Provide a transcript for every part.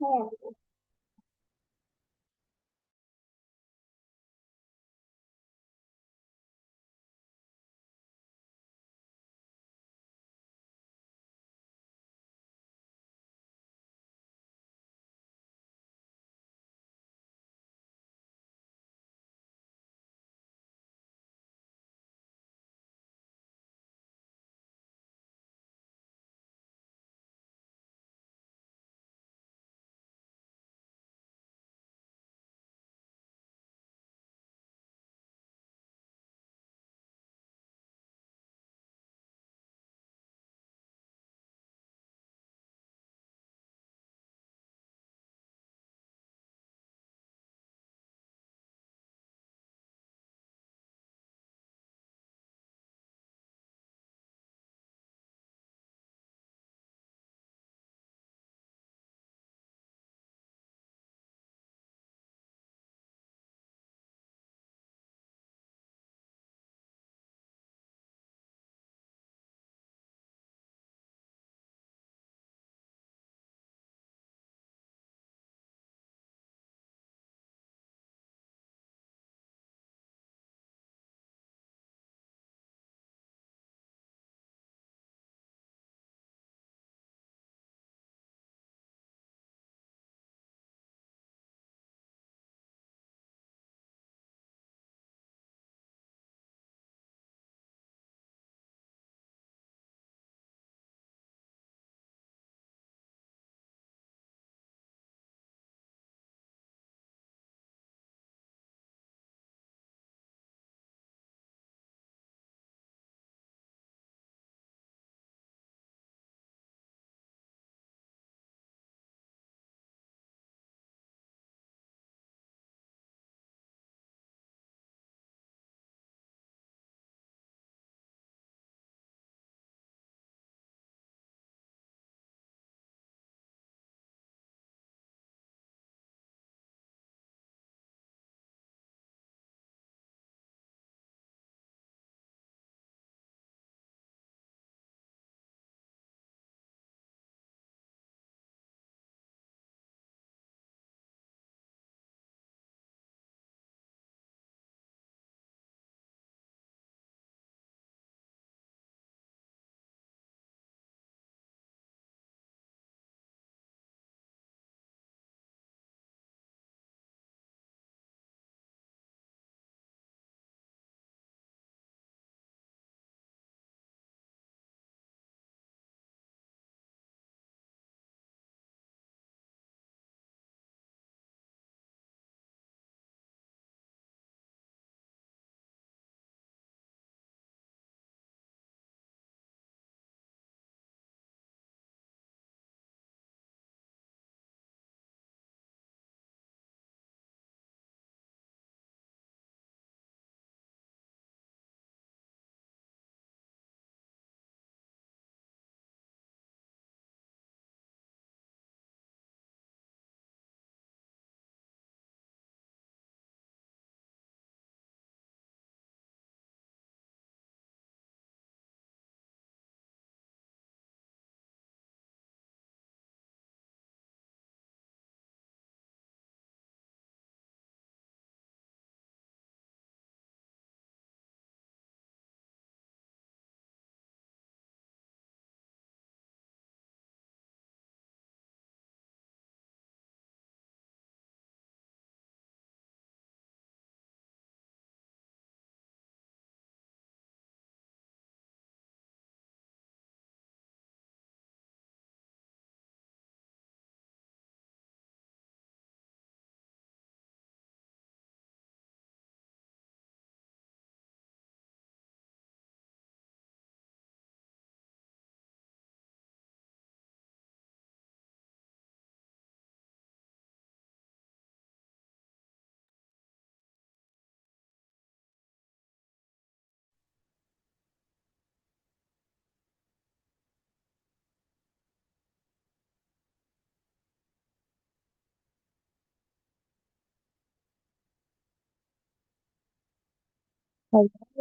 Hello,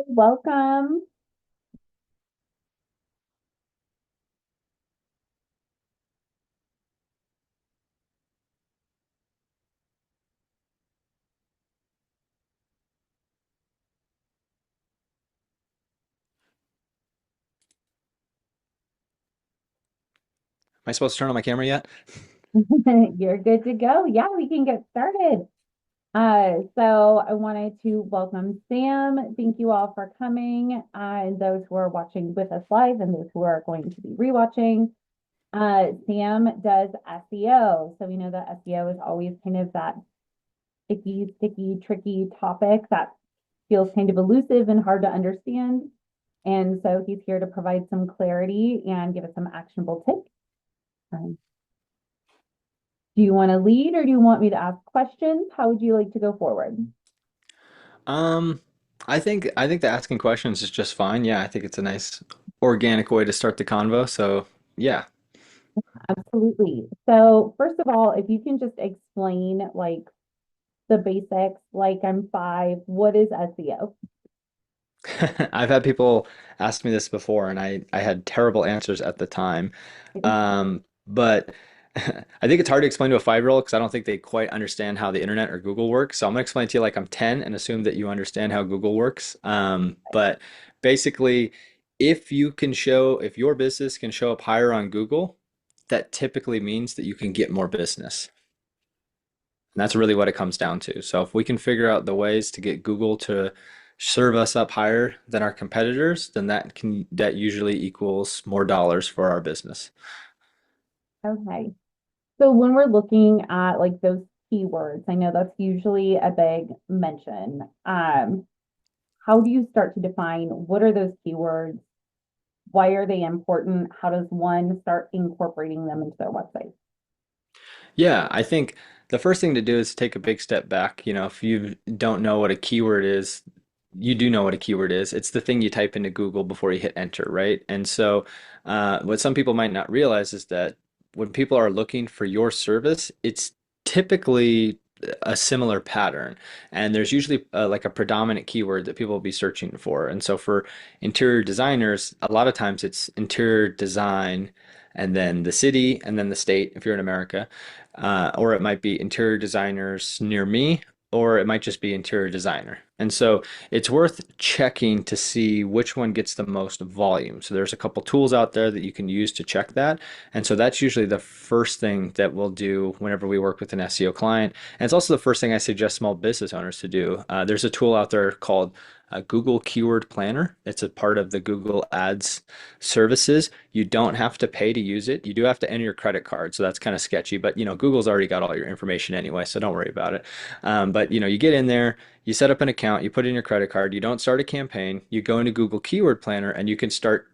welcome. I supposed to turn on my camera yet? You're good to go. Yeah, we can get started. So I wanted to welcome Sam. Thank you all for coming, and those who are watching with us live and those who are going to be rewatching. Sam does SEO. So we know that SEO is always kind of that sticky, tricky topic that feels kind of elusive and hard to understand. And so he's here to provide some clarity and give us some actionable tips. Um, Do you want to lead or do you want me to ask questions? How would you like to go forward? Um, I think the asking questions is just fine. Yeah, I think it's a nice organic way to start the convo. So yeah. Absolutely. So, first of all, if you can just explain like the basics, like I'm five, what is SEO? I've had people ask me this before, and I had terrible answers at the time. But I think it's hard to explain to a 5-year-old because I don't think they quite understand how the internet or Google works. So I'm gonna explain to you like I'm 10 and assume that you understand how Google works. But basically, if your business can show up higher on Google, that typically means that you can get more business. And that's really what it comes down to. So if we can figure out the ways to get Google to serve us up higher than our competitors, then that usually equals more dollars for our business. Okay. So when we're looking at like those keywords, I know that's usually a big mention. How do you start to define what are those keywords? Why are they important? How does one start incorporating them into their website? Yeah, I think the first thing to do is take a big step back. You know, if you don't know what a keyword is, you do know what a keyword is. It's the thing you type into Google before you hit enter, right? And so, what some people might not realize is that when people are looking for your service, it's typically a similar pattern. And there's usually like a predominant keyword that people will be searching for. And so, for interior designers, a lot of times it's interior design and then the city and then the state if you're in America. Or it might be interior designers near me, or it might just be interior designer. And so it's worth checking to see which one gets the most volume. So there's a couple tools out there that you can use to check that. And so that's usually the first thing that we'll do whenever we work with an SEO client. And it's also the first thing I suggest small business owners to do. There's a tool out there called Google Keyword Planner. It's a part of the Google Ads services. You don't have to pay to use it. You do have to enter your credit card, so that's kind of sketchy. But Google's already got all your information anyway, so don't worry about it. But you get in there, you set up an account, you put in your credit card, you don't start a campaign, you go into Google Keyword Planner, and you can start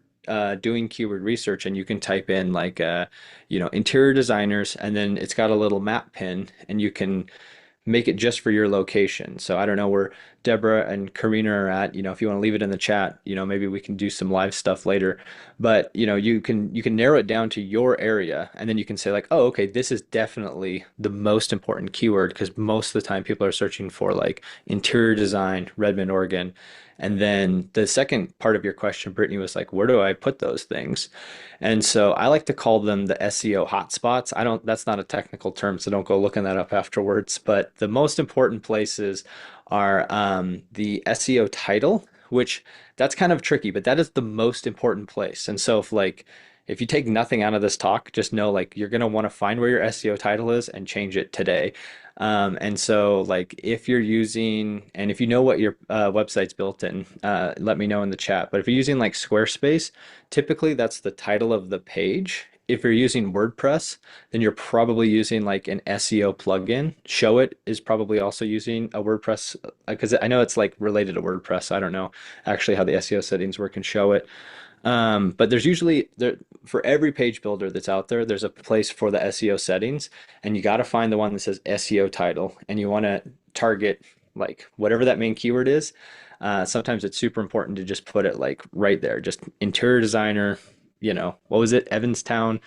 doing keyword research, and you can type in like interior designers, and then it's got a little map pin, and you can make it just for your location. So I don't know where Deborah and Karina are at. If you want to leave it in the chat, maybe we can do some live stuff later. But you can narrow it down to your area, and then you can say like, oh, okay, this is definitely the most important keyword because most of the time people are searching for like interior design, Redmond, Oregon. And then the second part of your question, Brittany, was like, where do I put those things? And so I like to call them the SEO hotspots. I don't, that's not a technical term, so don't go looking that up afterwards. But the most important places are the SEO title, which that's kind of tricky, but that is the most important place. And so if you take nothing out of this talk, just know like you're gonna want to find where your SEO title is and change it today. And so like if you're using and if you know what your website's built in, let me know in the chat. But if you're using like Squarespace, typically that's the title of the page. If you're using WordPress, then you're probably using like an SEO plugin. Show It is probably also using a WordPress because I know it's like related to WordPress. I don't know actually how the SEO settings work in Show It. But there's usually there for every page builder that's out there, there's a place for the SEO settings, and you got to find the one that says SEO title, and you want to target like whatever that main keyword is. Sometimes it's super important to just put it like right there, just interior designer. What was it? Evanston,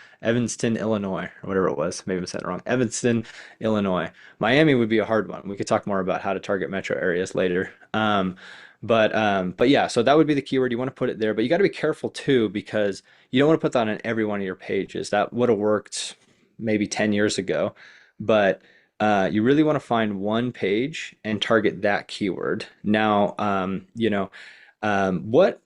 Illinois, or whatever it was. Maybe I said it wrong. Evanston, Illinois. Miami would be a hard one. We could talk more about how to target metro areas later. But yeah, so that would be the keyword. You want to put it there, but you got to be careful too because you don't want to put that on every one of your pages. That would have worked maybe 10 years ago, but you really want to find one page and target that keyword. Now, what?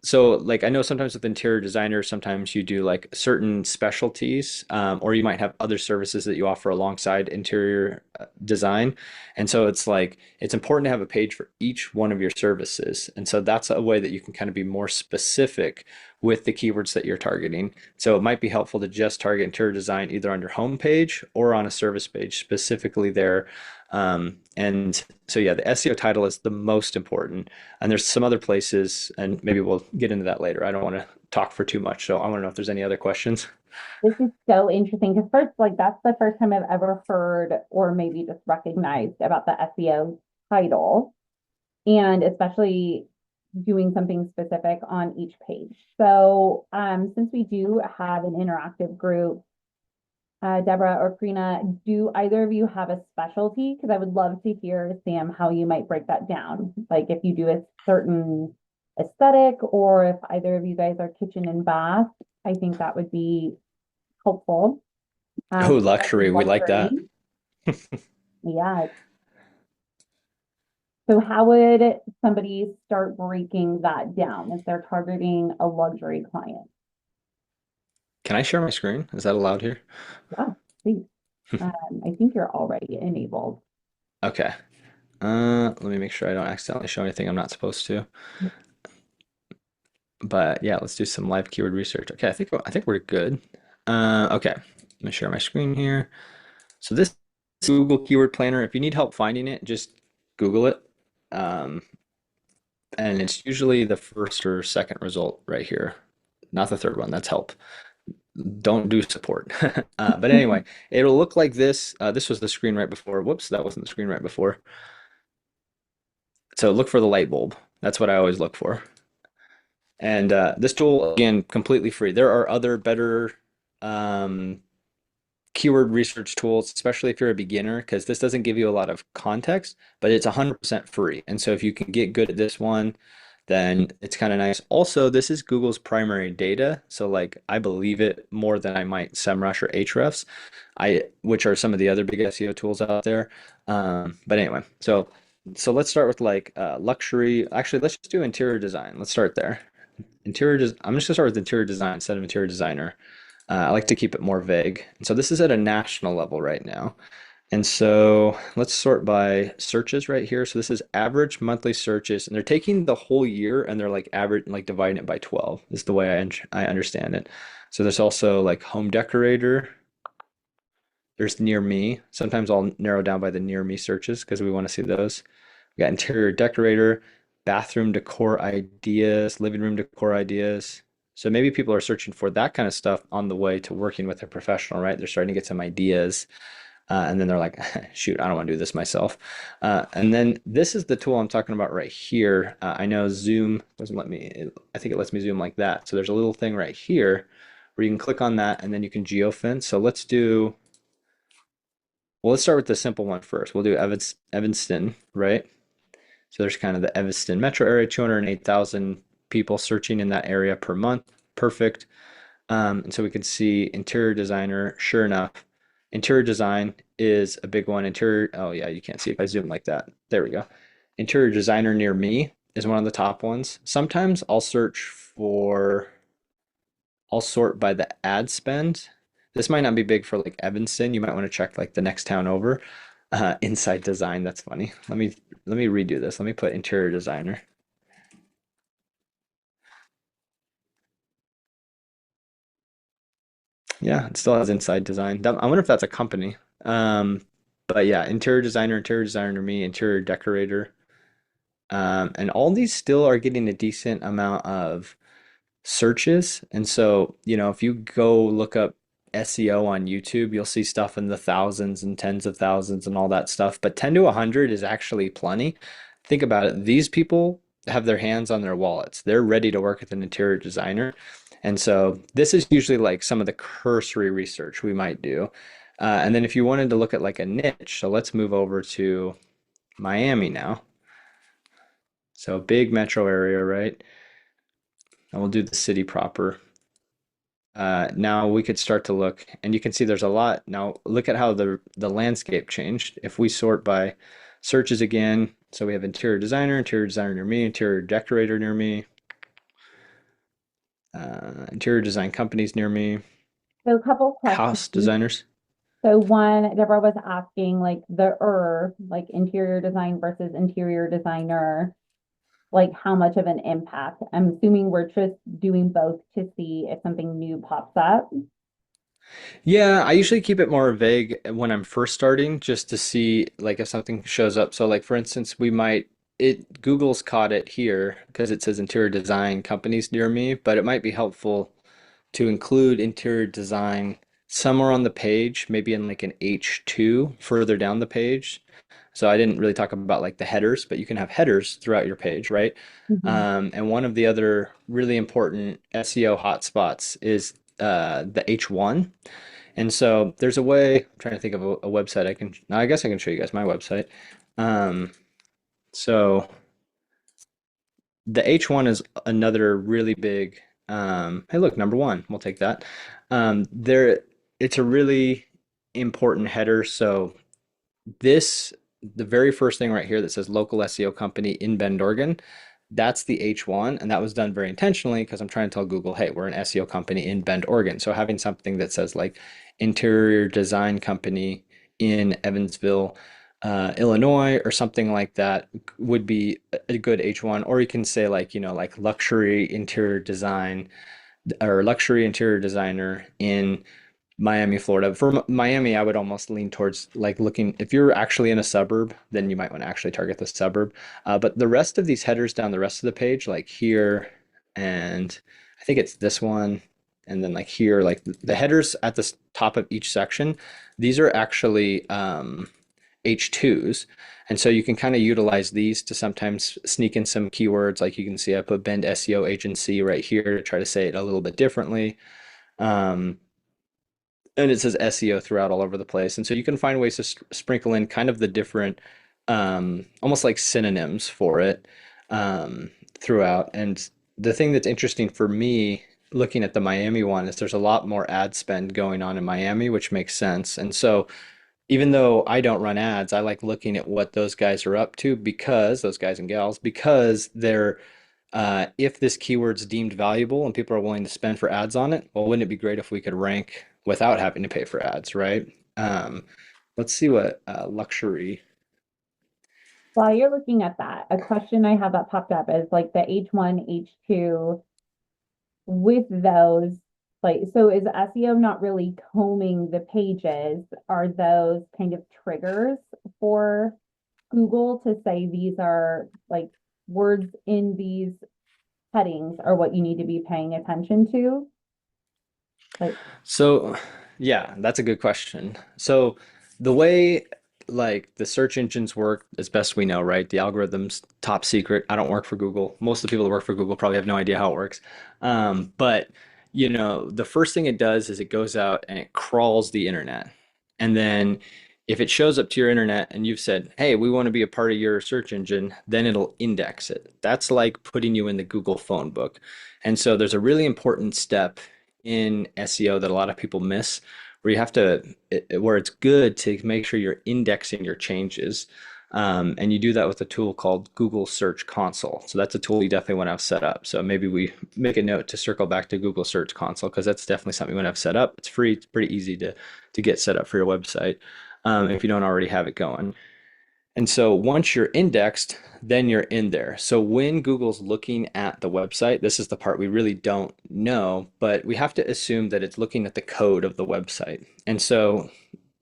So like I know sometimes with interior designers, sometimes you do like certain specialties, or you might have other services that you offer alongside interior design. And so it's like it's important to have a page for each one of your services. And so that's a way that you can kind of be more specific with the keywords that you're targeting. So it might be helpful to just target interior design either on your home page or on a service page specifically there. And so yeah, the SEO title is the most important. And there's some other places, and maybe we'll get into that later. I don't want to talk for too much, so I want to know if there's any other questions. This is so interesting because first, like that's the first time I've ever heard or maybe just recognized about the SEO title and especially doing something specific on each page. So since we do have an interactive group, Deborah or Prina, do either of you have a specialty? Because I would love to hear, Sam, how you might break that down. Like if you do a certain aesthetic or if either of you guys are kitchen and bath, I think that would be helpful. Oh, For luxury. We like luxury, that. yeah. So how would somebody start breaking that down if they're targeting a luxury client? Can I share my screen? Is that allowed here? Yeah, please. I think you're already enabled. Okay. Let me make sure I don't accidentally show anything I'm not supposed to. But yeah, let's do some live keyword research. Okay, I think we're good. Okay. Let me share my screen here. So this is Google Keyword Planner. If you need help finding it, just Google it. Um, and it's usually the first or second result right here, not the third one. That's help. Don't do support. But anyway, it'll look like this. This was the screen right before. Whoops, that wasn't the screen right before. So look for the light bulb. That's what I always look for. And this tool, again, completely free. There are other better um, keyword research tools, especially if you're a beginner, because this doesn't give you a lot of context, but it's 100% free. And so if you can get good at this one, then it's kind of nice. Also, this is Google's primary data, so like I believe it more than I might SEMrush or Ahrefs, which are some of the other big SEO tools out there. But anyway, so let's start with like luxury. Actually, let's just do interior design. Let's start there. I'm just gonna start with interior design instead of interior designer. I like to keep it more vague. And so this is at a national level right now. And so let's sort by searches right here. So this is average monthly searches, and they're taking the whole year and they're like average, like dividing it by 12 is the way I understand it. So there's also like home decorator. There's near me. Sometimes I'll narrow down by the near me searches because we want to see those. We got interior decorator, bathroom decor ideas, living room decor ideas. So maybe people are searching for that kind of stuff on the way to working with a professional, right? They're starting to get some ideas. And then they're like, shoot, I don't want to do this myself. And then this is the tool I'm talking about right here. I know Zoom doesn't let me, I think it lets me zoom like that. So there's a little thing right here where you can click on that and then you can geofence. So let's start with the simple one first. We'll do Evanston, right? So there's kind of the Evanston metro area, 208,000 people searching in that area per month. Perfect. And so we can see interior designer. Sure enough, interior design is a big one. Interior, oh yeah, you can't see if I zoom like that. There we go. Interior designer near me is one of the top ones. Sometimes I'll sort by the ad spend. This might not be big for like Evanston. You might want to check like the next town over. Inside design, that's funny. Let me redo this. Let me put interior designer. Yeah, it still has inside design. I wonder if that's a company. Um, but yeah, interior designer to me, interior decorator. And all these still are getting a decent amount of searches. And so, if you go look up SEO on YouTube, you'll see stuff in the thousands and tens of thousands and all that stuff. But 10 to 100 is actually plenty. Think about it. These people have their hands on their wallets. They're ready to work with an interior designer. And so this is usually like some of the cursory research we might do. And then if you wanted to look at like a niche, so let's move over to Miami now. So big metro area, right? And we'll do the city proper. Now we could start to look, and you can see there's a lot. Now look at how the landscape changed. If we sort by searches again, so we have interior designer near me, interior decorator near me. Interior design companies near me, So a couple house questions. designers. So one, Deborah was asking like like interior design versus interior designer, like how much of an impact? I'm assuming we're just doing both to see if something new pops up. Yeah, I usually keep it more vague when I'm first starting just to see like if something shows up. So like for instance, we might it Google's caught it here because it says interior design companies near me, but it might be helpful to include interior design somewhere on the page, maybe in like an H2 further down the page. So I didn't really talk about like the headers, but you can have headers throughout your page, right? Mhm. And one of the other really important SEO hotspots is the H1. And so there's a way, I'm trying to think of a website I can, I guess I can show you guys my website. Um, so the H1 is another really big, hey, look, number one, we'll take that. There, it's a really important header. So this, the very first thing right here that says local SEO company in Bend, Oregon, that's the H1. And that was done very intentionally because I'm trying to tell Google, hey, we're an SEO company in Bend, Oregon. So having something that says like interior design company in Evansville, Illinois, or something like that would be a good H1. Or you can say like, like luxury interior design or luxury interior designer in Miami, Florida. For Miami, I would almost lean towards like looking, if you're actually in a suburb, then you might want to actually target the suburb. But the rest of these headers down the rest of the page, like here, and I think it's this one, and then like here, like the headers at the top of each section, these are actually H2s. And so you can kind of utilize these to sometimes sneak in some keywords. Like you can see I put Bend SEO agency right here to try to say it a little bit differently. Um, and it says SEO throughout all over the place. And so you can find ways to sprinkle in kind of the different, almost like synonyms for it throughout. And the thing that's interesting for me looking at the Miami one is there's a lot more ad spend going on in Miami, which makes sense. And so even though I don't run ads, I like looking at what those guys are up to because those guys and gals, because they're if this keyword's deemed valuable and people are willing to spend for ads on it, well, wouldn't it be great if we could rank without having to pay for ads, right? Um, let's see what luxury. While you're looking at that, a question I have that popped up is like the H1, H2 with those, like, so is SEO not really combing the pages? Are those kind of triggers for Google to say these are like words in these headings are what you need to be paying attention to? Like, So, yeah, that's a good question. So, the way like the search engines work, as best we know, right? The algorithm's top secret. I don't work for Google. Most of the people that work for Google probably have no idea how it works. But the first thing it does is it goes out and it crawls the internet. And then if it shows up to your internet and you've said, "Hey, we want to be a part of your search engine," then it'll index it. That's like putting you in the Google phone book. And so there's a really important step in SEO that a lot of people miss, where you have to, where it's good to make sure you're indexing your changes. And you do that with a tool called Google Search Console. So that's a tool you definitely want to have set up. So maybe we make a note to circle back to Google Search Console because that's definitely something you want to have set up. It's free. It's pretty easy to get set up for your website if you don't already have it going. And so once you're indexed, then you're in there. So when Google's looking at the website, this is the part we really don't know, but we have to assume that it's looking at the code of the website. And so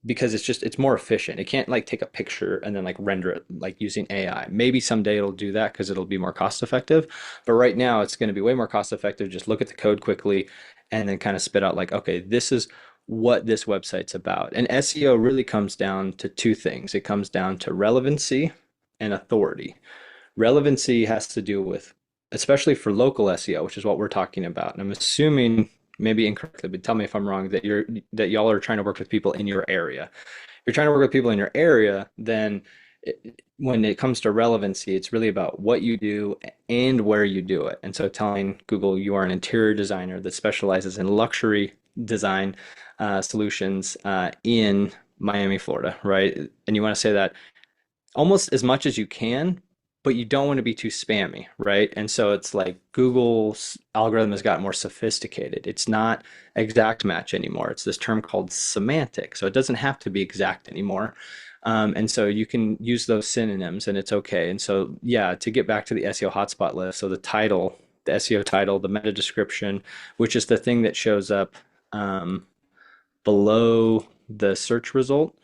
because it's more efficient. It can't like take a picture and then like render it like using AI. Maybe someday it'll do that because it'll be more cost effective. But right now it's going to be way more cost effective. Just look at the code quickly and then kind of spit out like, okay, this is what this website's about. And SEO really comes down to two things. It comes down to relevancy and authority. Relevancy has to do with, especially for local SEO, which is what we're talking about. And I'm assuming, maybe incorrectly, but tell me if I'm wrong, that y'all are trying to work with people in your area. If you're trying to work with people in your area, then when it comes to relevancy, it's really about what you do and where you do it. And so telling Google you are an interior designer that specializes in luxury design solutions in Miami, Florida, right? And you want to say that almost as much as you can, but you don't want to be too spammy, right? And so it's like Google's algorithm has gotten more sophisticated. It's not exact match anymore. It's this term called semantic. So it doesn't have to be exact anymore. And so you can use those synonyms and it's okay. And so, yeah, to get back to the SEO hotspot list, so the title, the SEO title, the meta description, which is the thing that shows up um, below the search result.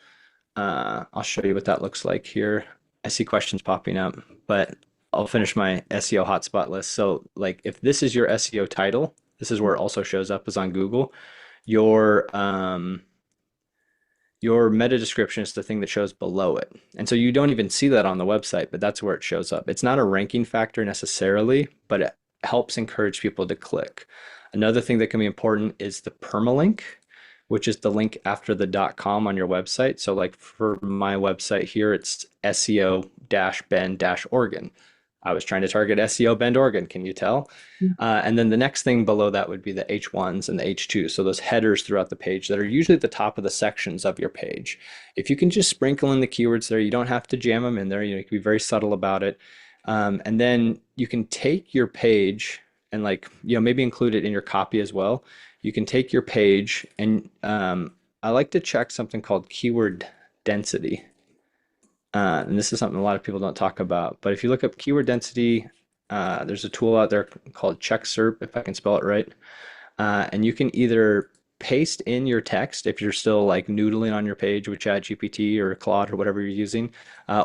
I'll show you what that looks like here. I see questions popping up, but I'll finish my SEO hotspot list. So, like, if this is your SEO title, this is where it also shows up as on Google. Your your meta description is the thing that shows below it. And so you don't even see that on the website, but that's where it shows up. It's not a ranking factor necessarily, but it helps encourage people to click. Another thing that can be important is the permalink, which is the link after the .com on your website. So like for my website here, it's SEO-Bend-Oregon. I was trying to target SEO Bend, Oregon. Can you tell? And then the next thing below that would be the H1s and the H2s. So those headers throughout the page that are usually at the top of the sections of your page. If you can just sprinkle in the keywords there, you don't have to jam them in there. You can be very subtle about it. And then you can take your page and like, maybe include it in your copy as well. You can take your page and I like to check something called keyword density. And this is something a lot of people don't talk about. But if you look up keyword density, there's a tool out there called Check SERP, if I can spell it right. And you can either paste in your text if you're still like noodling on your page with ChatGPT or Claude or whatever you're using,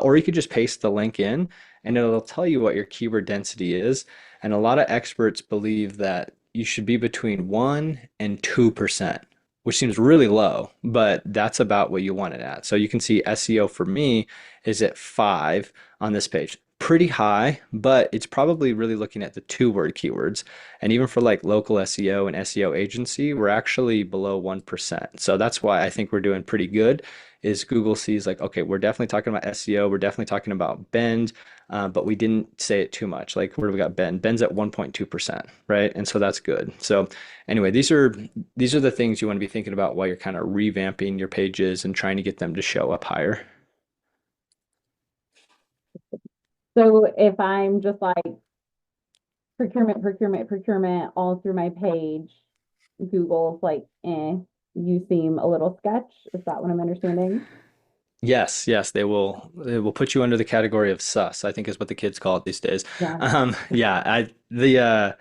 or you could just paste the link in and it'll tell you what your keyword density is. And a lot of experts believe that you should be between 1 and 2%, which seems really low, but that's about what you want it at. So you can see SEO for me is at 5 on this page. Pretty high, but it's probably really looking at the two-word keywords. And even for like local SEO and SEO agency, we're actually below 1%. So that's why I think we're doing pretty good is Google sees like, okay, we're definitely talking about SEO. We're definitely talking about Bend, but we didn't say it too much. Like where do we got Bend? Bend's at 1.2%, right? And so that's good. So anyway, these are the things you want to be thinking about while you're kind of revamping your pages and trying to get them to show up higher. So if I'm just like procurement, procurement, procurement all through my page, Google's like, you seem a little sketch. Is that what I'm understanding? Yes, yes, they will put you under the category of sus, I think is what the kids call it these days. Yeah. Yeah, I the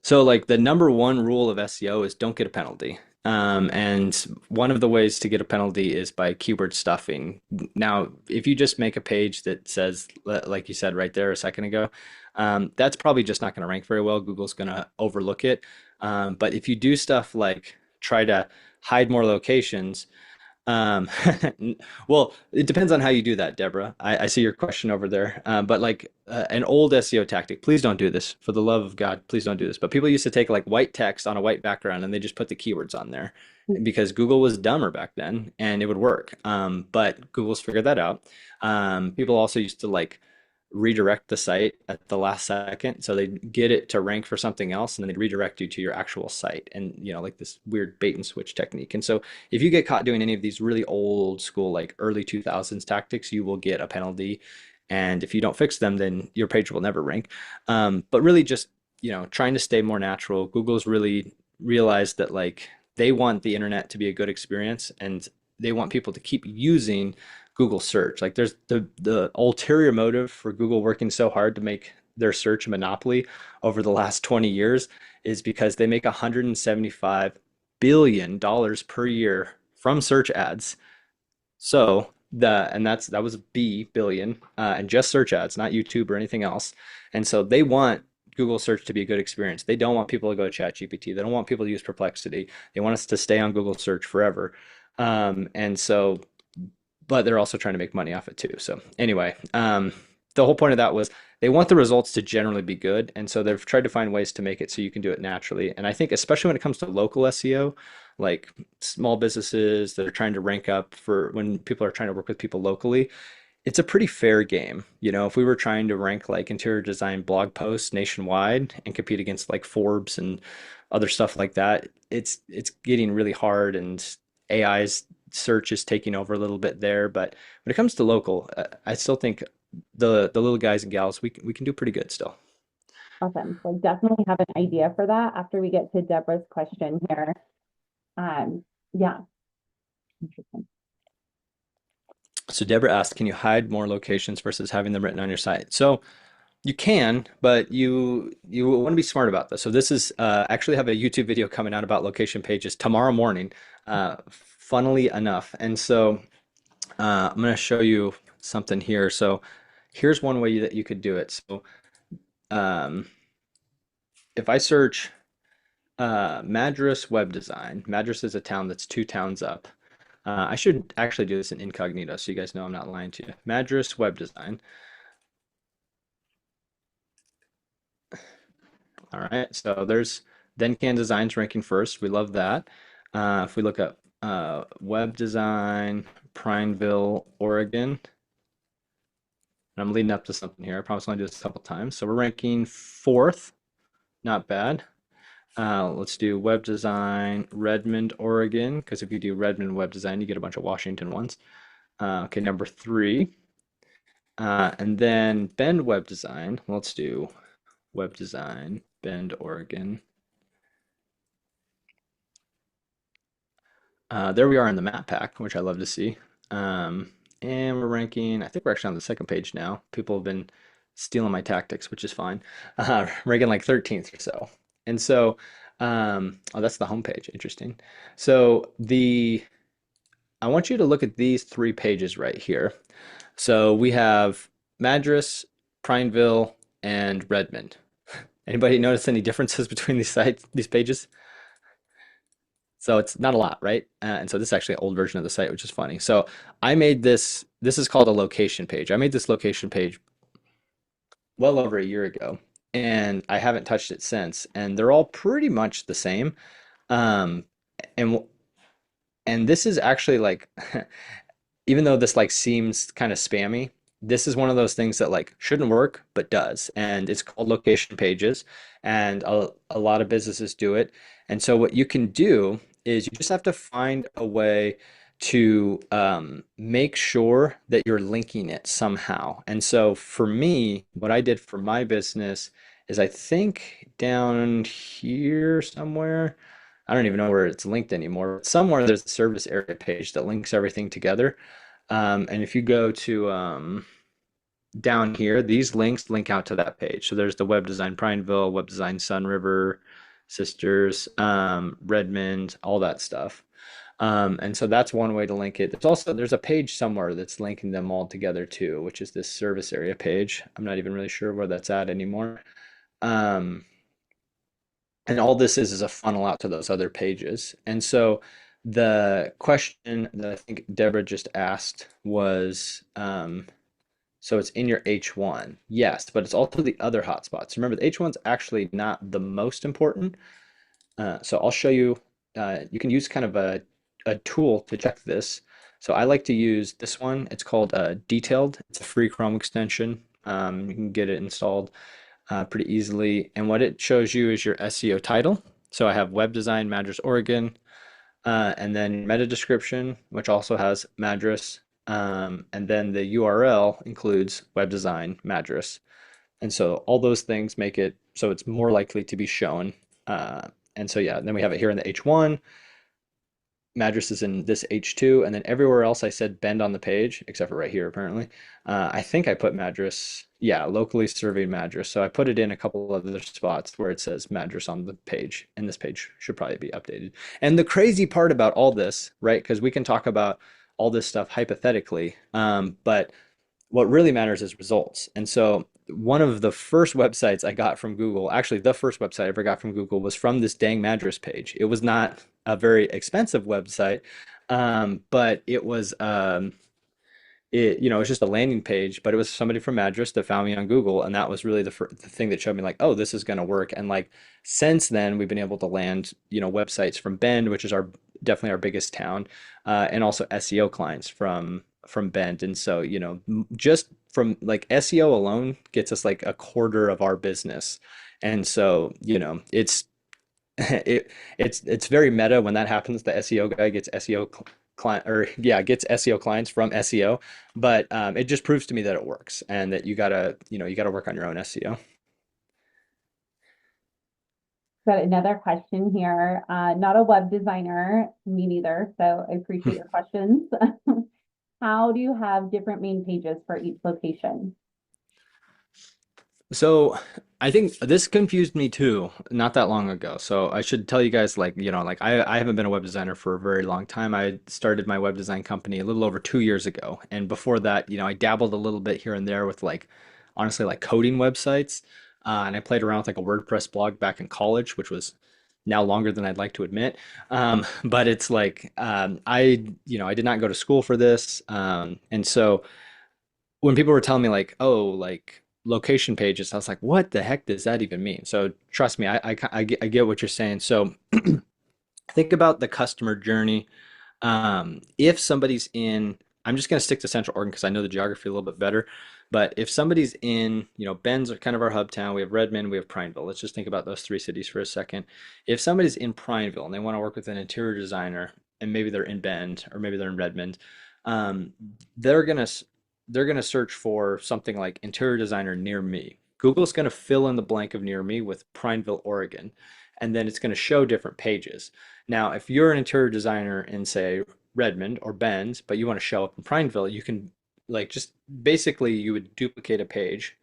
so like the number one rule of SEO is don't get a penalty. And one of the ways to get a penalty is by keyword stuffing. Now, if you just make a page that says, like you said right there a second ago, that's probably just not going to rank very well. Google's going to overlook it. But if you do stuff like try to hide more locations, um, well, it depends on how you do that, Deborah. I see your question over there. But like an old SEO tactic, please don't do this. For the love of God, please don't do this. But people used to take like white text on a white background and they just put the keywords on there because Google was dumber back then and it would work. But Google's figured that out. People also used to like redirect the site at the last second. So they get it to rank for something else and then they redirect you to your actual site and, like this weird bait and switch technique. And so if you get caught doing any of these really old school, like early 2000s tactics, you will get a penalty. And if you don't fix them, then your page will never rank. But really just, trying to stay more natural. Google's really realized that like they want the internet to be a good experience and they want people to keep using Google search. Like there's the ulterior motive for Google working so hard to make their search a monopoly over the last 20 years is because they make $175 billion per year from search ads. So that was B billion and just search ads, not YouTube or anything else. And so they want Google search to be a good experience. They don't want people to go to ChatGPT. They don't want people to use Perplexity. They want us to stay on Google search forever. And so but they're also trying to make money off it too. So anyway, the whole point of that was they want the results to generally be good, and so they've tried to find ways to make it so you can do it naturally. And I think especially when it comes to local SEO, like small businesses that are trying to rank up for when people are trying to work with people locally, it's a pretty fair game. If we were trying to rank like interior design blog posts nationwide and compete against like Forbes and other stuff like that, it's getting really hard and AI's search is taking over a little bit there. But when it comes to local, I still think the little guys and gals, we can do pretty good still. Awesome. So definitely have an idea for that after we get to Deborah's question here. Yeah, interesting. So Deborah asked, can you hide more locations versus having them written on your site? So you can, but you want to be smart about this. So this is actually have a YouTube video coming out about location pages tomorrow morning, funnily enough. And so I'm going to show you something here. So here's one way that you could do it. So um, if I search Madras web design, Madras is a town that's two towns up. I should actually do this in incognito so you guys know I'm not lying to you. Madras web design. All right, so there's Denkan Designs ranking first. We love that. If we look up web design, Prineville, Oregon, and I'm leading up to something here. I promise I'll do this a couple times. So we're ranking fourth, not bad. Let's do web design, Redmond, Oregon, because if you do Redmond web design, you get a bunch of Washington ones. Okay, number three. And then Bend web design. Let's do web design, Bend, Oregon. There we are in the map pack, which I love to see. And we're ranking, I think we're actually on the second page now. People have been stealing my tactics, which is fine. Ranking like 13th or so. And so, oh, that's the homepage. Interesting. So I want you to look at these three pages right here. So we have Madras, Prineville, and Redmond. Anybody notice any differences between these sites, these pages? So it's not a lot, right? And so this is actually an old version of the site, which is funny. So I made this is called a location page. I made this location page well over a year ago, and I haven't touched it since. And they're all pretty much the same. Um, and and this is actually like even though this like seems kind of spammy, this is one of those things that like shouldn't work but does. And it's called location pages, and a lot of businesses do it. And so what you can do is you just have to find a way to make sure that you're linking it somehow. And so for me, what I did for my business is I think down here somewhere, I don't even know where it's linked anymore. Somewhere there's a service area page that links everything together. And if you go to down here, these links link out to that page. So there's the web design Prineville, web design Sun River, Sisters, Redmond, all that stuff. And so that's one way to link it. There's a page somewhere that's linking them all together too, which is this service area page. I'm not even really sure where that's at anymore. Um, and all this is a funnel out to those other pages. And so the question that I think Deborah just asked was, so it's in your H1. Yes, but it's also the other hotspots. Remember, the H1's actually not the most important. So I'll show you, you can use kind of a tool to check this. So I like to use this one. It's called Detailed. It's a free Chrome extension. You can get it installed pretty easily. And what it shows you is your SEO title. So I have web design, Madras, Oregon, and then meta description, which also has Madras. And then the URL includes web design, Madras. And so all those things make it so it's more likely to be shown. And so, yeah, then we have it here in the H1. Madras is in this H2, and then everywhere else I said bend on the page, except for right here, apparently. I think I put Madras, yeah, locally surveyed Madras. So I put it in a couple of other spots where it says Madras on the page, and this page should probably be updated. And the crazy part about all this, right, because we can talk about all this stuff hypothetically, but what really matters is results. And so one of the first websites I got from Google, actually the first website I ever got from Google was from this dang Madras page. It was not a very expensive website, but it was it's just a landing page, but it was somebody from Madras that found me on Google, and that was really the thing that showed me like, oh, this is going to work. And like since then, we've been able to land websites from Bend, which is our definitely our biggest town, and also SEO clients from Bend. And so just from like SEO alone gets us like a quarter of our business, and so it's it's very meta when that happens. The SEO guy gets SEO client or yeah, gets SEO clients from SEO, but it just proves to me that it works and that you gotta work on your own SEO. Got another question here. Not a web designer, me neither, so I appreciate your questions. How do you have different main pages for each location? So I think this confused me too, not that long ago. So I should tell you guys, like, like I haven't been a web designer for a very long time. I started my web design company a little over 2 years ago. And before that, I dabbled a little bit here and there with like, honestly, like coding websites. And I played around with like a WordPress blog back in college, which was now longer than I'd like to admit. But it's like, I did not go to school for this. And so when people were telling me like, oh, like location pages, I was like, what the heck does that even mean? So trust me, I get what you're saying. So think about the customer journey. If somebody's in, I'm just going to stick to Central Oregon because I know the geography a little bit better. But if somebody's in, Bend's are kind of our hub town. We have Redmond, we have Prineville. Let's just think about those three cities for a second. If somebody's in Prineville and they want to work with an interior designer, and maybe they're in Bend or maybe they're in Redmond, um, they're gonna they're gonna search for something like interior designer near me. Google's gonna fill in the blank of near me with Prineville, Oregon, and then it's gonna show different pages. Now, if you're an interior designer in, say, Redmond or Bend, but you want to show up in Prineville, you can like just basically you would duplicate a page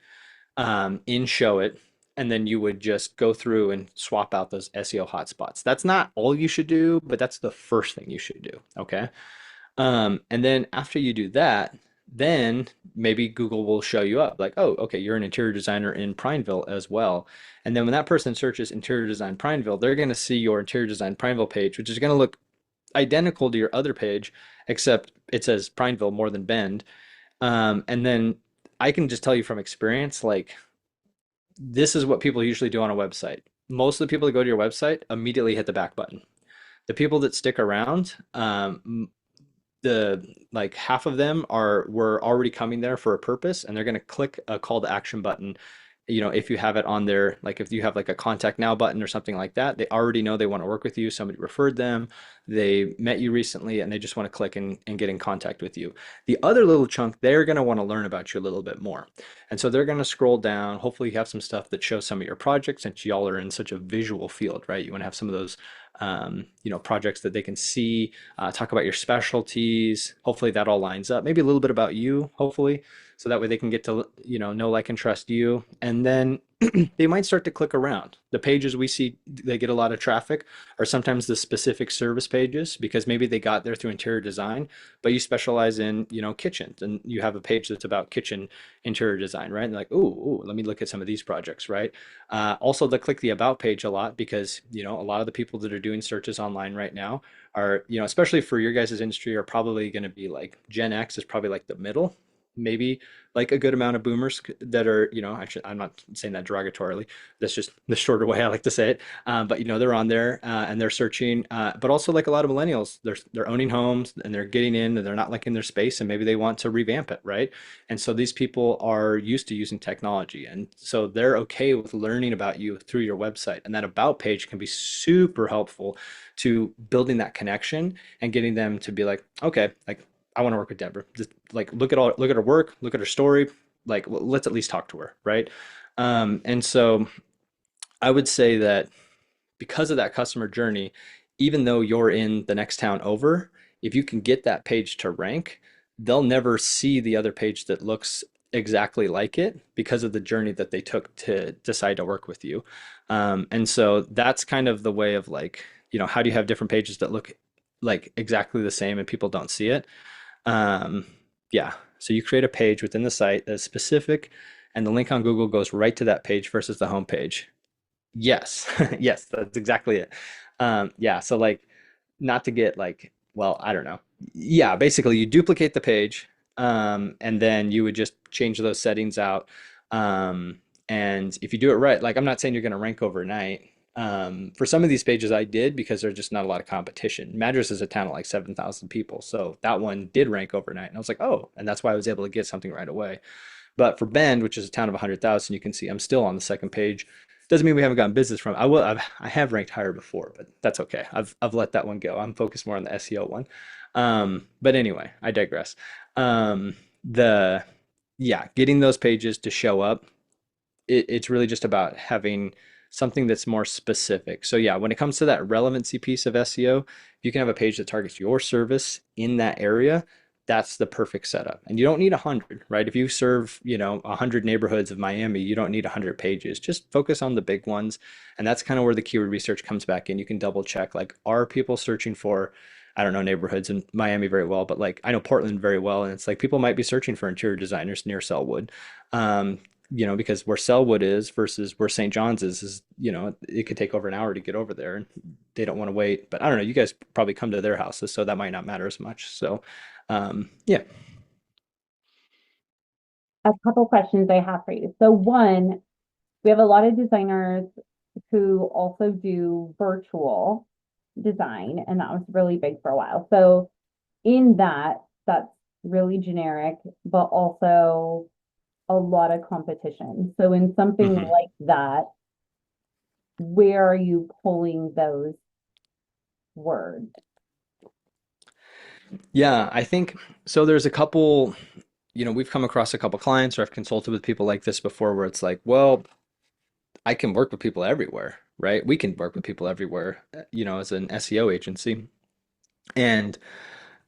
in Show It, and then you would just go through and swap out those SEO hotspots. That's not all you should do, but that's the first thing you should do. Okay. And then after you do that, then maybe Google will show you up like, oh, okay, you're an interior designer in Prineville as well. And then when that person searches interior design Prineville, they're going to see your interior design Prineville page, which is going to look identical to your other page, except it says Prineville more than Bend. And then I can just tell you from experience, like this is what people usually do on a website. Most of the people that go to your website immediately hit the back button. The people that stick around, the like half of them were already coming there for a purpose and they're going to click a call to action button. If you have it on there, like if you have like a contact now button or something like that, they already know they want to work with you. Somebody referred them, they met you recently, and they just want to click and get in contact with you. The other little chunk, they're going to want to learn about you a little bit more. And so they're going to scroll down. Hopefully you have some stuff that shows some of your projects since y'all are in such a visual field, right? You want to have some of those projects that they can see, talk about your specialties. Hopefully that all lines up. Maybe a little bit about you, hopefully, so that way they can get to, know, like, and trust you. And then they might start to click around. The pages we see, they get a lot of traffic are sometimes the specific service pages because maybe they got there through interior design, but you specialize in, kitchens and you have a page that's about kitchen interior design, right? And like, ooh, let me look at some of these projects, right? Also, they click the about page a lot because, a lot of the people that are doing searches online right now are, especially for your guys' industry, are probably going to be like Gen X is probably like the middle, maybe like a good amount of boomers that are, actually, I'm not saying that derogatorily. That's just the shorter way I like to say it. But they're on there and they're searching. But also like a lot of millennials, they're owning homes and they're getting in and they're not liking their space and maybe they want to revamp it, right? And so these people are used to using technology, and so they're okay with learning about you through your website. And that about page can be super helpful to building that connection and getting them to be like, okay, like I want to work with Deborah. Just like look at her work, look at her story. Like let's at least talk to her, right? And so I would say that because of that customer journey, even though you're in the next town over, if you can get that page to rank, they'll never see the other page that looks exactly like it because of the journey that they took to decide to work with you. And so that's kind of the way of like, how do you have different pages that look like exactly the same and people don't see it? Um, yeah. So you create a page within the site that's specific, and the link on Google goes right to that page versus the home page. Yes, yes, that's exactly it. Yeah. So like, not to get like, well, I don't know. Yeah, basically you duplicate the page, and then you would just change those settings out. Um, and if you do it right, like I'm not saying you're going to rank overnight. For some of these pages I did because there's just not a lot of competition. Madras is a town of like 7,000 people. So that one did rank overnight. And I was like, oh, and that's why I was able to get something right away. But for Bend, which is a town of 100,000, you can see I'm still on the second page. Doesn't mean we haven't gotten business from it. I have ranked higher before, but that's okay. I've let that one go. I'm focused more on the SEO one. But anyway, I digress. Um, the yeah, getting those pages to show up, it's really just about having something that's more specific. So yeah, when it comes to that relevancy piece of SEO, if you can have a page that targets your service in that area, that's the perfect setup. And you don't need 100, right? If you serve, 100 neighborhoods of Miami, you don't need 100 pages. Just focus on the big ones. And that's kind of where the keyword research comes back in. You can double check, like, are people searching for, I don't know neighborhoods in Miami very well, but like I know Portland very well, and it's like people might be searching for interior designers near Sellwood. Um, because where Sellwood is versus where St. John's is, it could take over an hour to get over there and they don't want to wait. But I don't know, you guys probably come to their houses, so that might not matter as much. So, yeah. A couple questions I have for you. So one, we have a lot of designers who also do virtual design, and that was really big for a while. So in that, that's really generic, but also a lot of competition. So in something hmm like that, where are you pulling those words? Yeah, I think so. There's a couple, we've come across a couple clients or I've consulted with people like this before where it's like, well, I can work with people everywhere, right? We can work with people everywhere, as an SEO agency. And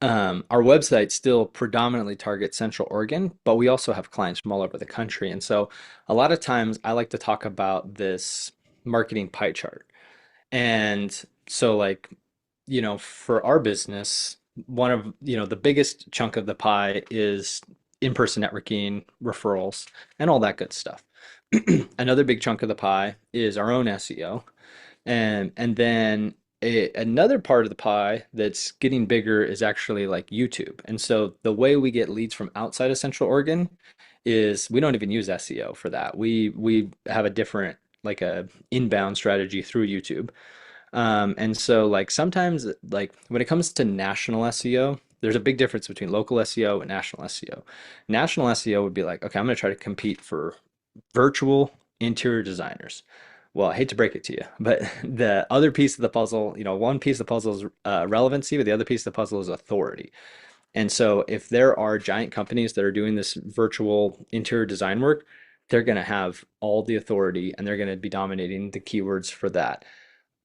our website still predominantly targets Central Oregon, but we also have clients from all over the country. And so a lot of times I like to talk about this marketing pie chart. And so like, for our business, one of, the biggest chunk of the pie is in-person networking, referrals, and all that good stuff. Another big chunk of the pie is our own SEO. And then another part of the pie that's getting bigger is actually like YouTube. And so the way we get leads from outside of Central Oregon is we don't even use SEO for that. We have a different like a inbound strategy through YouTube. And so like sometimes like when it comes to national SEO, there's a big difference between local SEO and national SEO. National SEO would be like, okay, I'm going to try to compete for virtual interior designers. Well, I hate to break it to you, but the other piece of the puzzle, one piece of the puzzle is relevancy, but the other piece of the puzzle is authority. And so if there are giant companies that are doing this virtual interior design work, they're going to have all the authority and they're going to be dominating the keywords for that.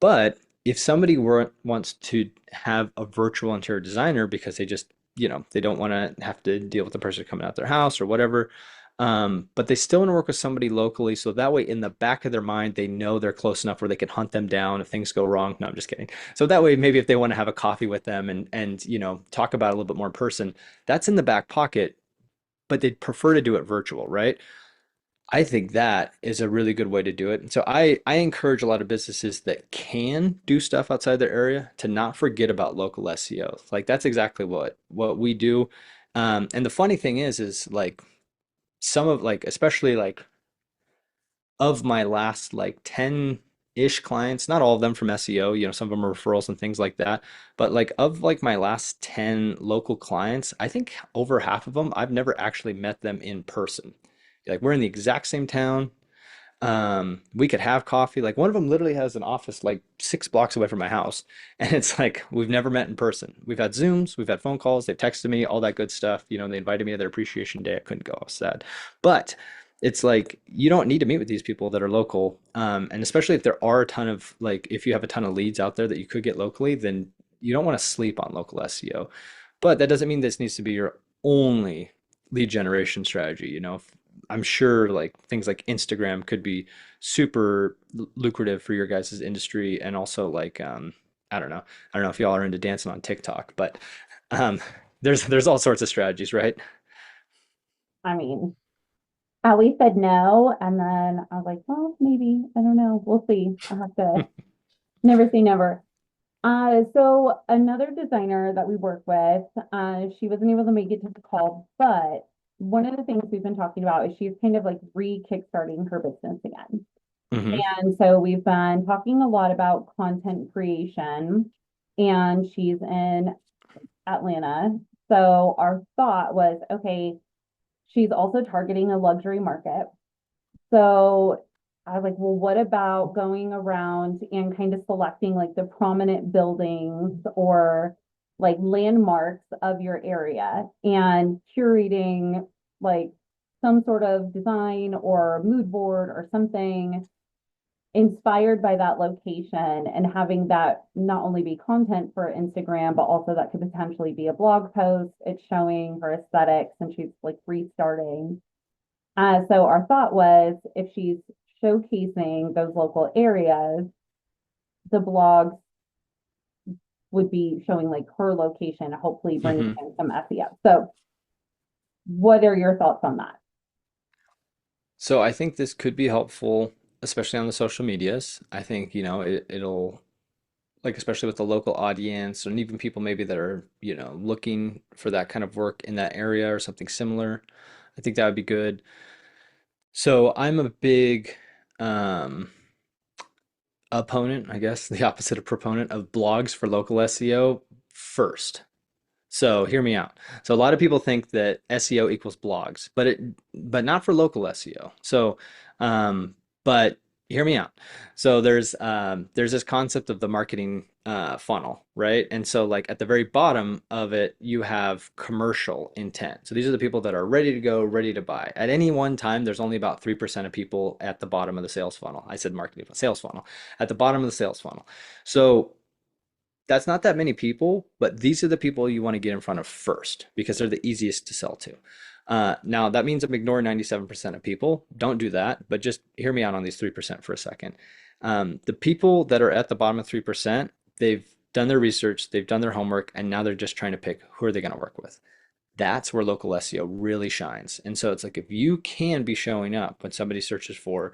But if somebody wants to have a virtual interior designer because they just, they don't want to have to deal with the person coming out their house or whatever, but they still want to work with somebody locally. So that way, in the back of their mind, they know they're close enough where they can hunt them down if things go wrong. No, I'm just kidding. So that way, maybe if they want to have a coffee with them and talk about it a little bit more in person, that's in the back pocket. But they'd prefer to do it virtual, right? I think that is a really good way to do it. So I encourage a lot of businesses that can do stuff outside their area to not forget about local SEO. Like that's exactly what we do. And the funny thing is like some of like especially like of my last like 10-ish clients, not all of them from SEO, some of them are referrals and things like that. But like of like my last 10 local clients, I think over half of them I've never actually met them in person. Like we're in the exact same town. We could have coffee. Like one of them literally has an office like 6 blocks away from my house. And it's like we've never met in person. We've had Zooms, we've had phone calls, they've texted me, all that good stuff. They invited me to their appreciation day. I couldn't go, I was sad. But it's like you don't need to meet with these people that are local. And especially if there are a ton of like if you have a ton of leads out there that you could get locally, then you don't want to sleep on local SEO. But that doesn't mean this needs to be your only lead generation strategy. I'm sure like things like Instagram could be super lucrative for your guys' industry and also like I don't know. I don't know if y'all are into dancing on TikTok, but um there's all sorts of strategies, right? I mean, I always said no, and then I was like, well, maybe, I don't know. We'll see. I'll have to never say never. So another designer that we work with, she wasn't able to make it to the call, but one of the things we've been talking about is she's kind of like re-kickstarting her business again. hmm And so we've been talking a lot about content creation, and she's in Atlanta. So our thought was, okay, she's also targeting a luxury market. So I was like, well, what about going around and kind of selecting like the prominent buildings or like landmarks of your area and curating like some sort of design or mood board or something inspired by that location and having that not only be content for Instagram, but also that could potentially be a blog post. It's showing her aesthetics and she's like restarting. So our thought was if she's showcasing those local areas, the blogs would be showing like her location, hopefully bringing Hmm. in some SEO. So what are your thoughts on that? So I think this could be helpful, especially on the social medias. I think, it'll like especially with the local audience and even people maybe that are, looking for that kind of work in that area or something similar. I think that would be good. So I'm a big um, opponent, I guess, the opposite of proponent of blogs for local SEO first. So hear me out. So a lot of people think that SEO equals blogs, but not for local SEO. So, but hear me out. So there's this concept of the marketing funnel, right? And so like at the very bottom of it, you have commercial intent. So these are the people that are ready to go, ready to buy. At any one time, there's only about 3% of people at the bottom of the sales funnel. I said marketing sales funnel at the bottom of the sales funnel. So that's not that many people, but these are the people you want to get in front of first because they're the easiest to sell to. Now, that means I'm ignoring 97% of people. Don't do that, but just hear me out on these 3% for a second. The people that are at the bottom of 3%, they've done their research, they've done their homework, and now they're just trying to pick who are they going to work with. That's where local SEO really shines. And so it's like if you can be showing up when somebody searches for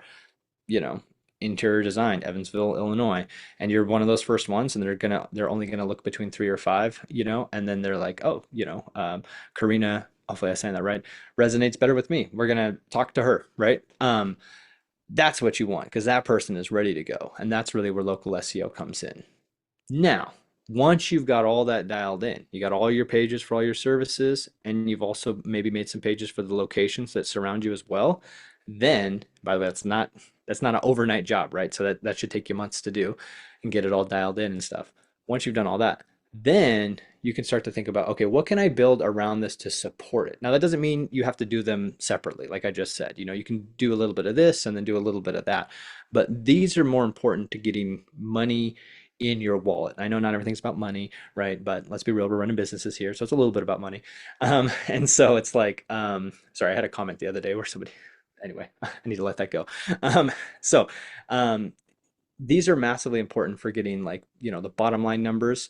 you know, interior design, Evansville, Illinois, and you're one of those first ones, and they're only gonna look between three or five, and then they're like, oh, Karina, hopefully I'm saying that right, resonates better with me. We're gonna talk to her, right? That's what you want because that person is ready to go, and that's really where local SEO comes in. Now, once you've got all that dialed in, you got all your pages for all your services, and you've also maybe made some pages for the locations that surround you as well. Then, by the way, that's not an overnight job, right? So that should take you months to do and get it all dialed in and stuff. Once you've done all that, then you can start to think about, okay, what can I build around this to support it? Now, that doesn't mean you have to do them separately, like I just said. You can do a little bit of this and then do a little bit of that. But these are more important to getting money in your wallet. I know not everything's about money, right? But let's be real, we're running businesses here, so it's a little bit about money. And so it's like, sorry, I had a comment the other day where somebody, anyway, I need to let that go. Um, so um, these are massively important for getting like, the bottom line numbers.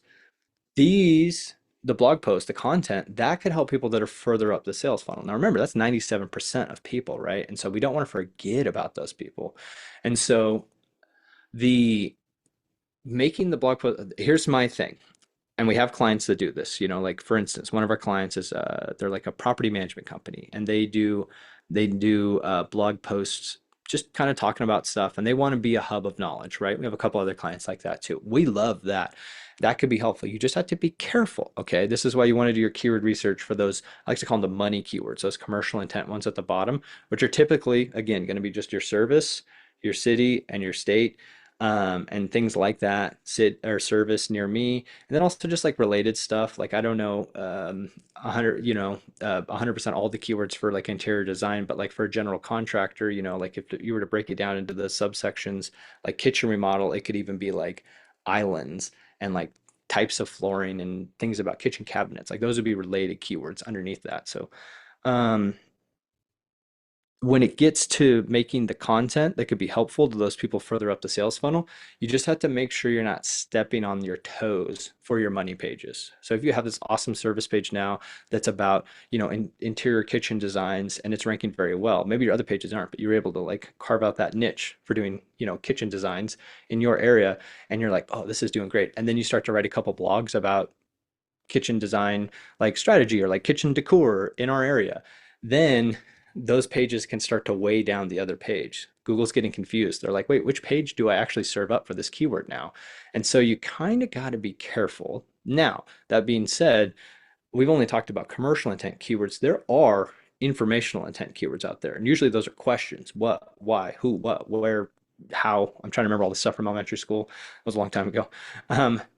These, the blog post, the content, that could help people that are further up the sales funnel. Now remember, that's 97% of people, right? And so we don't want to forget about those people. And so the making the blog post, here's my thing. And we have clients that do this, like for instance, one of our clients is they're like a property management company and they do blog posts just kind of talking about stuff and they want to be a hub of knowledge, right? We have a couple other clients like that too. We love that. That could be helpful. You just have to be careful, okay? This is why you want to do your keyword research for those, I like to call them the money keywords, those commercial intent ones at the bottom, which are typically, again, going to be just your service, your city, and your state, and things like that, sit or service near me, and then also just like related stuff. Like I don't know, 100% all the keywords for like interior design, but like for a general contractor, like if you were to break it down into the subsections, like kitchen remodel, it could even be like islands and like types of flooring and things about kitchen cabinets. Like those would be related keywords underneath that. So, um, when it gets to making the content that could be helpful to those people further up the sales funnel, you just have to make sure you're not stepping on your toes for your money pages. So if you have this awesome service page now that's about, interior kitchen designs and it's ranking very well, maybe your other pages aren't, but you're able to like carve out that niche for doing, kitchen designs in your area and you're like, oh, this is doing great. And then you start to write a couple blogs about kitchen design like strategy or like kitchen decor in our area, then those pages can start to weigh down the other page. Google's getting confused. They're like, wait, which page do I actually serve up for this keyword now? And so you kind of got to be careful. Now, that being said, we've only talked about commercial intent keywords. There are informational intent keywords out there. And usually those are questions: what, why, who, what, where, how I'm trying to remember all the stuff from elementary school. It was a long time ago.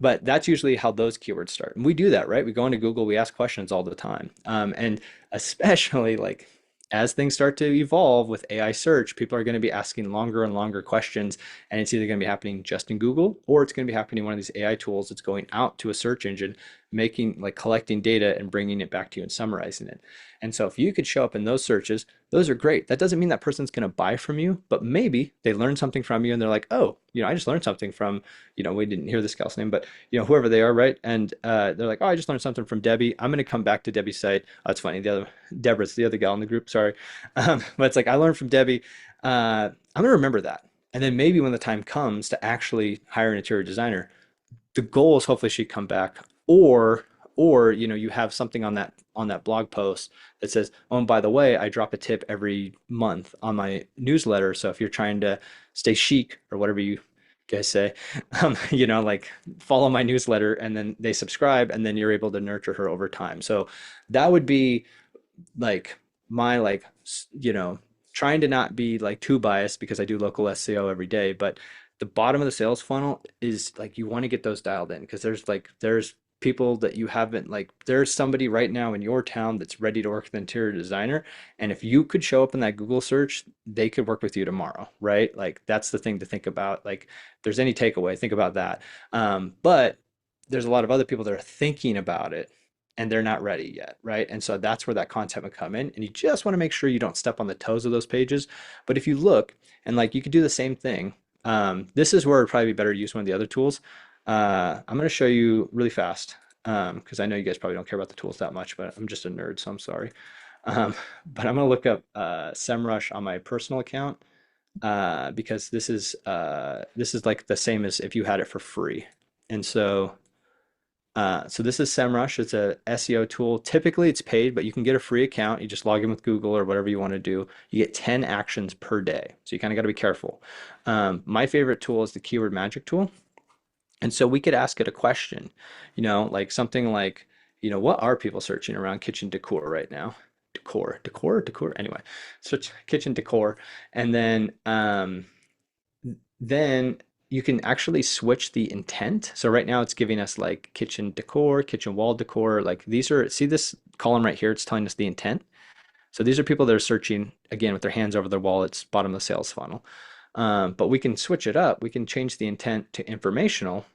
But that's usually how those keywords start. And we do that, right? We go into Google, we ask questions all the time. And especially like as things start to evolve with AI search, people are going to be asking longer and longer questions. And it's either going to be happening just in Google or it's going to be happening in one of these AI tools that's going out to a search engine, making like collecting data and bringing it back to you and summarizing it. And so if you could show up in those searches, those are great. That doesn't mean that person's going to buy from you, but maybe they learn something from you and they're like, oh, I just learned something from, we didn't hear this gal's name, but whoever they are, right? And they're like, oh, I just learned something from Debbie. I'm going to come back to Debbie's site. Oh, it's funny. Deborah's the other gal in the group. Sorry. But it's like, I learned from Debbie. I'm going to remember that. And then maybe when the time comes to actually hire an interior designer, the goal is hopefully she'd come back, or you have something on that blog post that says, oh, and by the way, I drop a tip every month on my newsletter, so if you're trying to stay chic or whatever you guys say, like follow my newsletter, and then they subscribe, and then you're able to nurture her over time. So that would be like my trying to not be like too biased because I do local SEO every day, but the bottom of the sales funnel is like you want to get those dialed in because there's people that you haven't, like there's somebody right now in your town that's ready to work with an interior designer, and if you could show up in that Google search, they could work with you tomorrow, right? Like that's the thing to think about. Like if there's any takeaway, think about that. But there's a lot of other people that are thinking about it and they're not ready yet, right? And so that's where that content would come in. And you just want to make sure you don't step on the toes of those pages. But if you look and like you could do the same thing, this is where it'd probably be better to use one of the other tools. I'm going to show you really fast because I know you guys probably don't care about the tools that much, but I'm just a nerd, so I'm sorry. But I'm going to look up SEMrush on my personal account because this is like the same as if you had it for free. And so this is SEMrush. It's a SEO tool. Typically it's paid, but you can get a free account. You just log in with Google or whatever you want to do. You get 10 actions per day. So you kind of got to be careful. My favorite tool is the keyword magic tool. And so we could ask it a question, like something like, what are people searching around kitchen decor right now? Decor. Anyway, search kitchen decor. And then you can actually switch the intent. So right now it's giving us like kitchen decor, kitchen wall decor. Like these are, see this column right here? It's telling us the intent. So these are people that are searching again with their hands over their wallets, bottom of the sales funnel. But we can switch it up. We can change the intent to informational.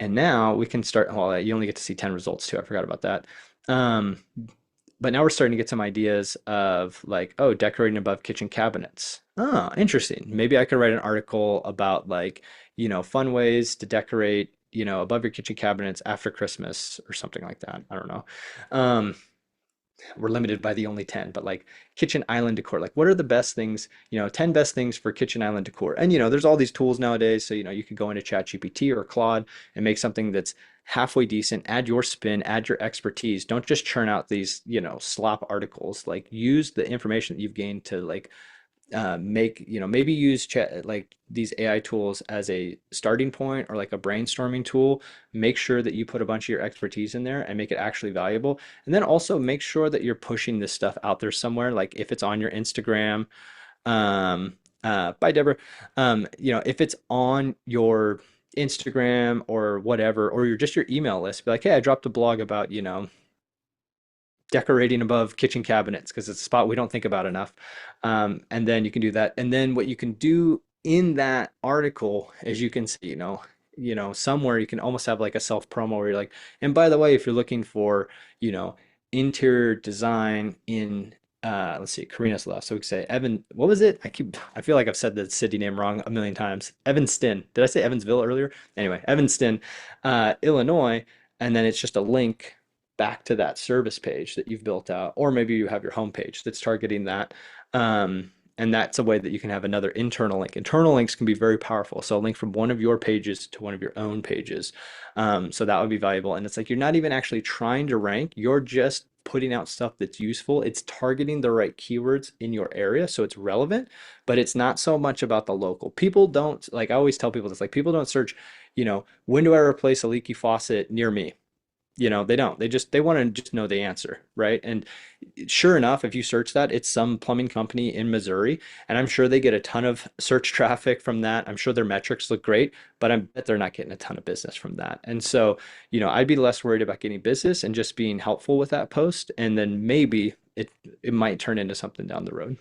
And now we can start, well, you only get to see 10 results too. I forgot about that. Um, but now we're starting to get some ideas of like, oh, decorating above kitchen cabinets. Oh, interesting. Maybe I could write an article about like, fun ways to decorate, above your kitchen cabinets after Christmas or something like that. I don't know. Um, we're limited by the only 10, but like kitchen island decor, like what are the best things, 10 best things for kitchen island decor. And there's all these tools nowadays. So, you could go into ChatGPT or Claude and make something that's halfway decent, add your spin, add your expertise. Don't just churn out these, slop articles. Like use the information that you've gained to like make, maybe use chat like these AI tools as a starting point or like a brainstorming tool. Make sure that you put a bunch of your expertise in there and make it actually valuable. And then also make sure that you're pushing this stuff out there somewhere. Like if it's on your Instagram, bye Deborah. If it's on your Instagram or whatever, or your email list, be like, hey, I dropped a blog about, decorating above kitchen cabinets because it's a spot we don't think about enough. And then you can do that. And then what you can do in that article is you can see, somewhere you can almost have like a self promo where you're like, and by the way, if you're looking for, you know, interior design in let's see, Karina's left. So we could say Evan, what was it? I feel like I've said the city name wrong a million times. Evanston. Did I say Evansville earlier? Anyway, Evanston, Illinois. And then it's just a link back to that service page that you've built out, or maybe you have your homepage that's targeting that. And that's a way that you can have another internal link. Internal links can be very powerful. So a link from one of your pages to one of your own pages. So that would be valuable. And it's like you're not even actually trying to rank, you're just putting out stuff that's useful. It's targeting the right keywords in your area. So it's relevant, but it's not so much about the local. People don't, like I always tell people this, like people don't search, when do I replace a leaky faucet near me? They don't. They want to just know the answer, right? And sure enough, if you search that, it's some plumbing company in Missouri, and I'm sure they get a ton of search traffic from that. I'm sure their metrics look great, but I bet they're not getting a ton of business from that. And so, I'd be less worried about getting business and just being helpful with that post, and then maybe it might turn into something down the road.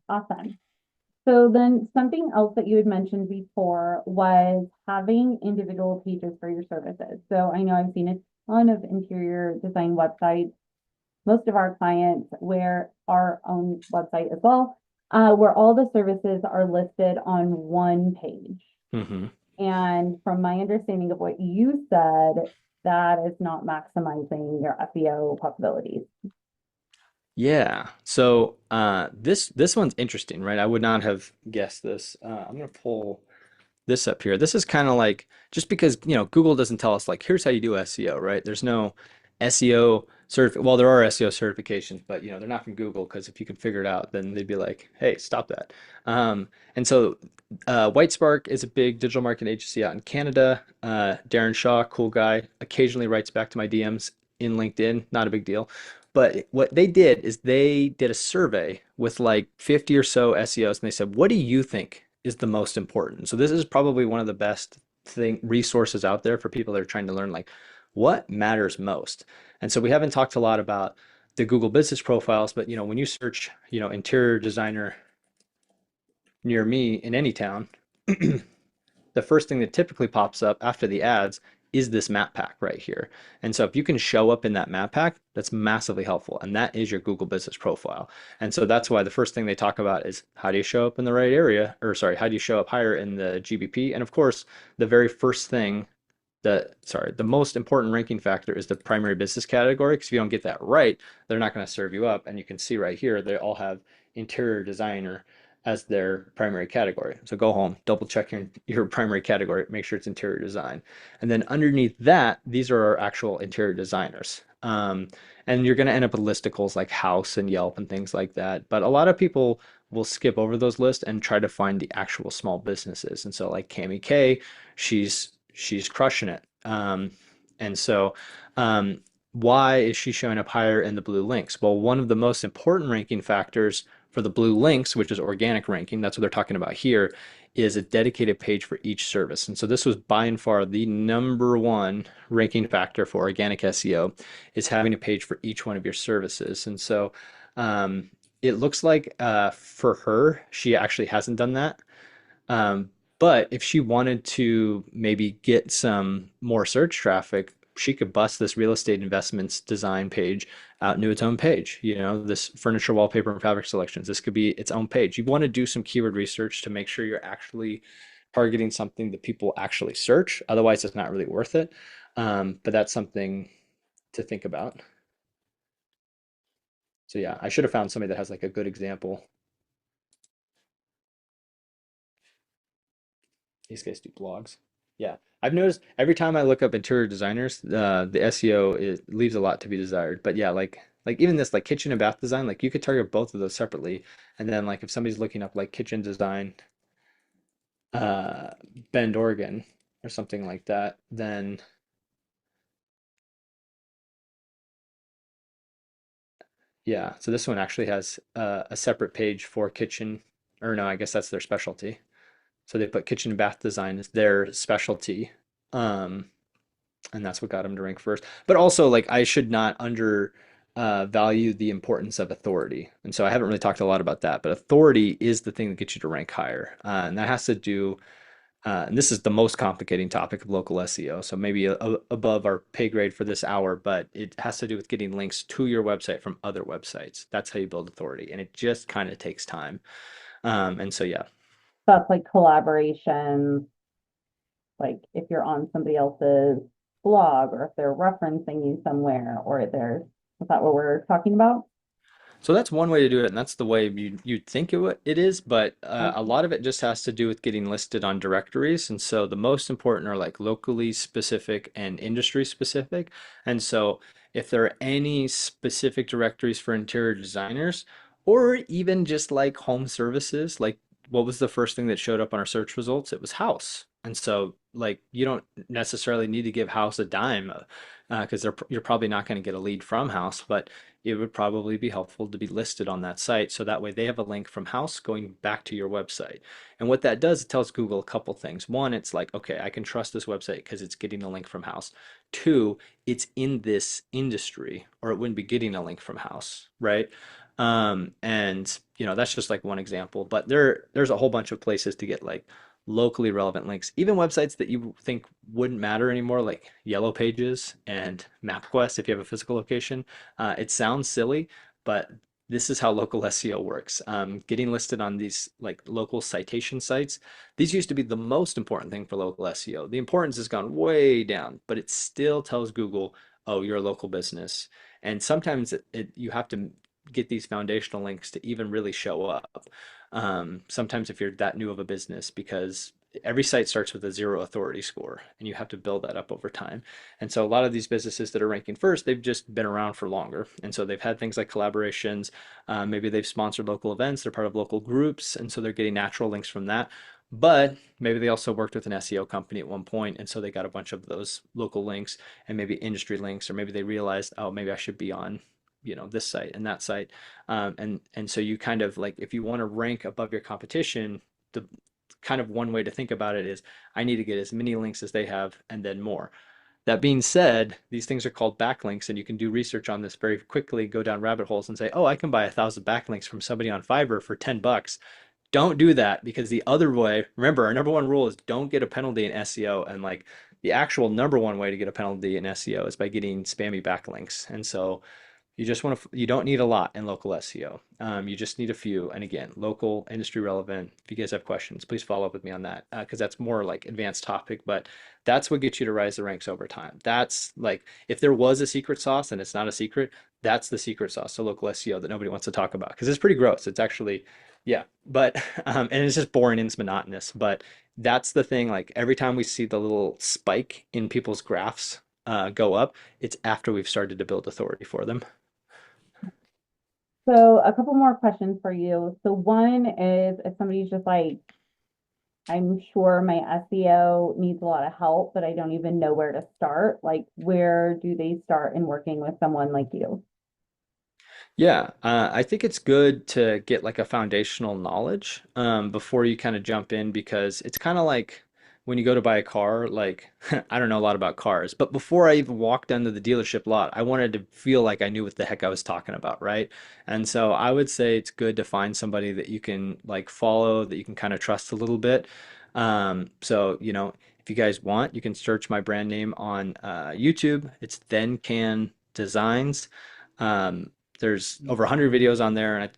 Awesome. So then something else that you had mentioned before was having individual pages for your services. So I know I've seen a ton of interior design websites. Most of our clients wear our own website as well, where all the services are listed on one page. Hmm. And from my understanding of what you said, that is not maximizing your SEO possibilities. Yeah. So this one's interesting, right? I would not have guessed this. I'm gonna pull this up here. This is kind of like just because, Google doesn't tell us like here's how you do SEO, right? There's no SEO well, there are SEO certifications, but they're not from Google because if you can figure it out, then they'd be like, hey, stop that. And so White Spark is a big digital marketing agency out in Canada. Darren Shaw, cool guy, occasionally writes back to my DMs in LinkedIn, not a big deal. But what they did is they did a survey with like 50 or so SEOs, and they said, what do you think is the most important? So this is probably one of the best resources out there for people that are trying to learn like what matters most. And so we haven't talked a lot about the Google business profiles, but when you search, interior designer near me in any town, the first thing that typically pops up after the ads is this map pack right here. And so if you can show up in that map pack, that's massively helpful. And that is your Google business profile. And so that's why the first thing they talk about is how do you show up in the right area? Or sorry, how do you show up higher in the GBP? And of course, the very first thing the most important ranking factor is the primary business category, because if you don't get that right, they're not going to serve you up. And you can see right here, they all have interior designer as their primary category. So go home, double check your primary category, make sure it's interior design. And then underneath that, these are our actual interior designers. And you're going to end up with listicles like House and Yelp and things like that. But a lot of people will skip over those lists and try to find the actual small businesses. And so like Cami K, she's crushing it. And so why is she showing up higher in the blue links? Well, one of the most important ranking factors for the blue links, which is organic ranking, that's what they're talking about here, is a dedicated page for each service. And so this was by and far the number one ranking factor for organic SEO is having a page for each one of your services. And so it looks like for her, she actually hasn't done that. Um, but if she wanted to maybe get some more search traffic, she could bust this real estate investments design page out into its own page. This furniture, wallpaper, and fabric selections. This could be its own page. You want to do some keyword research to make sure you're actually targeting something that people actually search. Otherwise, it's not really worth it. But that's something to think about. So yeah, I should have found somebody that has like a good example. These guys do blogs. Yeah. I've noticed every time I look up interior designers, the SEO leaves a lot to be desired. But yeah, like even this like kitchen and bath design, like you could target both of those separately. And then like if somebody's looking up like kitchen design, uh, Bend, Oregon, or something like that, then yeah. So this one actually has a separate page for kitchen, or no, I guess that's their specialty. So they put kitchen and bath design as their specialty. Um, and that's what got him to rank first. But also, like, I should not under value the importance of authority. And so I haven't really talked a lot about that, but authority is the thing that gets you to rank higher. And that has to do, and this is the most complicating topic of local SEO. So maybe above our pay grade for this hour, but it has to do with getting links to your website from other websites. That's how you build authority. And it just kind of takes time. And so, yeah. Stuff like collaboration, like if you're on somebody else's blog or if they're referencing you somewhere or there's, is that what we're talking about? So that's one way to do it, and that's the way you'd think it is, but a lot of it just has to do with getting listed on directories. And so the most important are like locally specific and industry specific. And so if there are any specific directories for interior designers, or even just like home services, like what was the first thing that showed up on our search results? It was house. And so, like, you don't necessarily need to give House a dime because you're probably not going to get a lead from House, but it would probably be helpful to be listed on that site. So that way they have a link from House going back to your website. And what that does, it tells Google a couple things. One, it's like, okay, I can trust this website because it's getting a link from House. Two, it's in this industry or it wouldn't be getting a link from House, right? And that's just like one example, but there's a whole bunch of places to get like locally relevant links, even websites that you think wouldn't matter anymore, like Yellow Pages and MapQuest if you have a physical location. It sounds silly, but this is how local SEO works. Getting listed on these like local citation sites, these used to be the most important thing for local SEO. The importance has gone way down, but it still tells Google, oh, you're a local business. And sometimes you have to get these foundational links to even really show up. Sometimes if you're that new of a business, because every site starts with a zero authority score and you have to build that up over time. And so a lot of these businesses that are ranking first, they've just been around for longer. And so they've had things like collaborations. Maybe they've sponsored local events, they're part of local groups. And so they're getting natural links from that. But maybe they also worked with an SEO company at one point, and so they got a bunch of those local links and maybe industry links, or maybe they realized, oh, maybe I should be on this site and that site. And so you kind of like, if you want to rank above your competition, the kind of one way to think about it is I need to get as many links as they have and then more. That being said, these things are called backlinks, and you can do research on this very quickly, go down rabbit holes and say, oh, I can buy 1,000 backlinks from somebody on Fiverr for $10. Don't do that, because the other way, remember, our number one rule is don't get a penalty in SEO. And like the actual number one way to get a penalty in SEO is by getting spammy backlinks. And so you don't need a lot in local SEO. You just need a few. And again, local, industry relevant. If you guys have questions, please follow up with me on that because that's more like advanced topic, but that's what gets you to rise the ranks over time. That's like, if there was a secret sauce and it's not a secret, that's the secret sauce to local SEO that nobody wants to talk about because it's pretty gross. It's actually, yeah, but, and it's just boring and it's monotonous, but that's the thing. Like every time we see the little spike in people's graphs go up, it's after we've started to build authority for them. So a couple more questions for you. So one is if somebody's just like, I'm sure my SEO needs a lot of help, but I don't even know where to start. Like, where do they start in working with someone like you? Yeah, I think it's good to get like a foundational knowledge before you kind of jump in because it's kind of like when you go to buy a car, like I don't know a lot about cars, but before I even walked onto the dealership lot, I wanted to feel like I knew what the heck I was talking about, right? And so I would say it's good to find somebody that you can like follow, that you can kind of trust a little bit. So, if you guys want, you can search my brand name on YouTube. It's Then Can Designs. Um, there's over 100 videos on there, and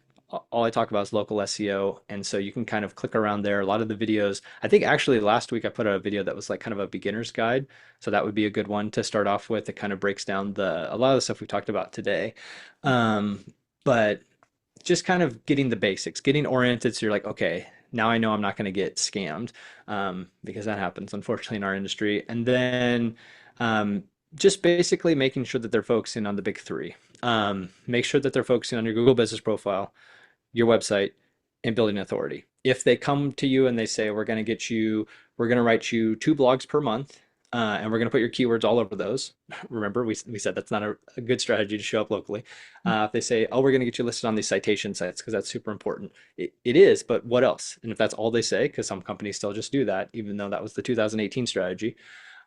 all I talk about is local SEO. And so you can kind of click around there. A lot of the videos, I think actually last week I put out a video that was like kind of a beginner's guide. So that would be a good one to start off with. It kind of breaks down a lot of the stuff we talked about today. Um, but just kind of getting the basics, getting oriented. So you're like, okay, now I know I'm not going to get scammed because that happens, unfortunately, in our industry. And then um, just basically making sure that they're focusing on the big three. Make sure that they're focusing on your Google business profile, your website, and building authority. If they come to you and they say, we're going to write you 2 blogs per month, and we're going to put your keywords all over those. Remember, we said that's not a good strategy to show up locally. If they say, oh, we're going to get you listed on these citation sites because that's super important, it is, but what else? And if that's all they say, because some companies still just do that, even though that was the 2018 strategy,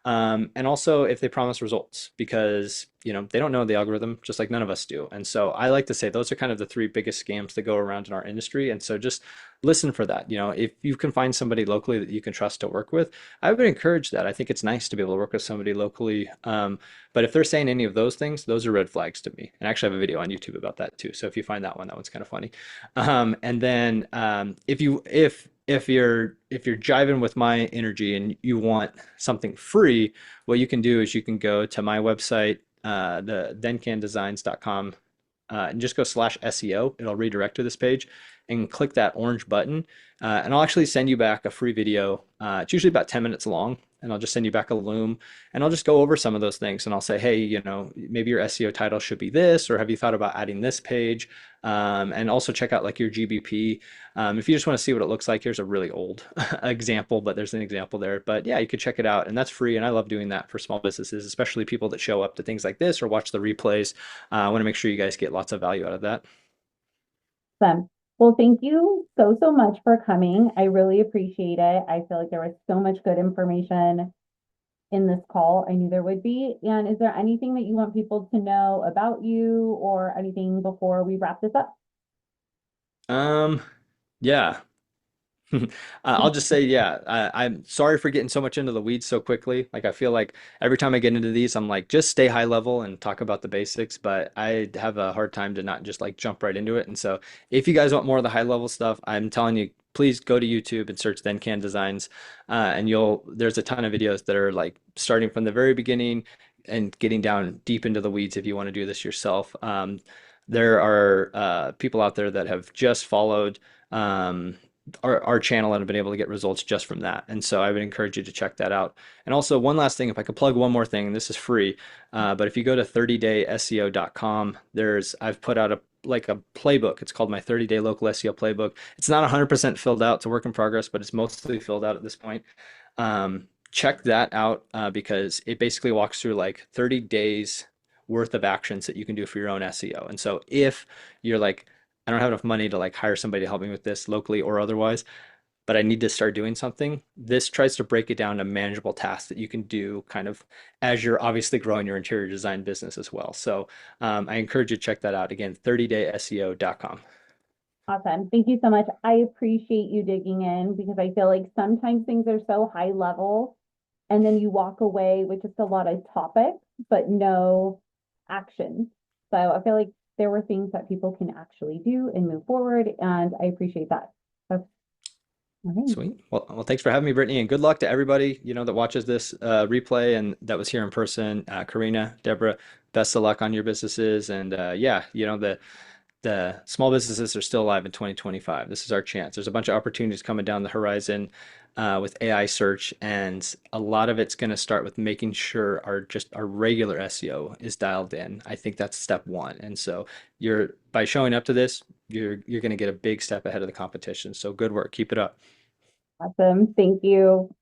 and also if they promise results because they don't know the algorithm just like none of us do. And so I like to say those are kind of the three biggest scams that go around in our industry. And so just listen for that. If you can find somebody locally that you can trust to work with, I would encourage that. I think it's nice to be able to work with somebody locally. But if they're saying any of those things, those are red flags to me. And actually I have a video on YouTube about that too. So if you find that one, that one's kind of funny. And then if you're jiving with my energy and you want something free, what you can do is you can go to my website, the thencandesigns.com, and just go /SEO. It'll redirect to this page. and click that orange button. And I'll actually send you back a free video. It's usually about 10 minutes long. And I'll just send you back a loom and I'll just go over some of those things. And I'll say, hey, maybe your SEO title should be this, or have you thought about adding this page? And also check out like your GBP. If you just want to see what it looks like, here's a really old example, but there's an example there. But yeah, you could check it out, and that's free. And I love doing that for small businesses, especially people that show up to things like this or watch the replays. I want to make sure you guys get lots of value out of that. Awesome. Well, thank you so, so much for coming. I really appreciate it. I feel like there was so much good information in this call. I knew there would be. And is there anything that you want people to know about you or anything before we wrap this up? Um, yeah. I'll just say, yeah, I'm sorry for getting so much into the weeds so quickly. Like, I feel like every time I get into these, I'm like, just stay high level and talk about the basics. But I have a hard time to not just like jump right into it. And so, if you guys want more of the high level stuff, I'm telling you, please go to YouTube and search Then Can Designs. There's a ton of videos that are like starting from the very beginning and getting down deep into the weeds if you want to do this yourself. There are people out there that have just followed. Our channel and have been able to get results just from that. And so I would encourage you to check that out. And also one last thing, if I could plug one more thing, and this is free, but if you go to 30dayseo.com, I've put out a playbook. It's called my 30-day local SEO playbook. It's not 100% filled out. It's a work in progress, but it's mostly filled out at this point. Check that out because it basically walks through like 30 days worth of actions that you can do for your own SEO. And so if you're like, I don't have enough money to like hire somebody to help me with this locally or otherwise, but I need to start doing something. This tries to break it down to manageable tasks that you can do kind of as you're obviously growing your interior design business as well. So I encourage you to check that out. Again, 30dayseo.com. Awesome. Thank you so much. I appreciate you digging in because I feel like sometimes things are so high level and then you walk away with just a lot of topics, but no action. So I feel like there were things that people can actually do and move forward, and I appreciate that. So, all right. Sweet. Well, thanks for having me, Brittany, and good luck to everybody, that watches this replay and that was here in person. Karina, Deborah, best of luck on your businesses. And yeah, the small businesses are still alive in 2025. This is our chance. There's a bunch of opportunities coming down the horizon with AI search, and a lot of it's going to start with making sure our regular SEO is dialed in. I think that's step one. And so by showing up to this, you're going to get a big step ahead of the competition. So good work. Keep it up. Awesome. Thank you.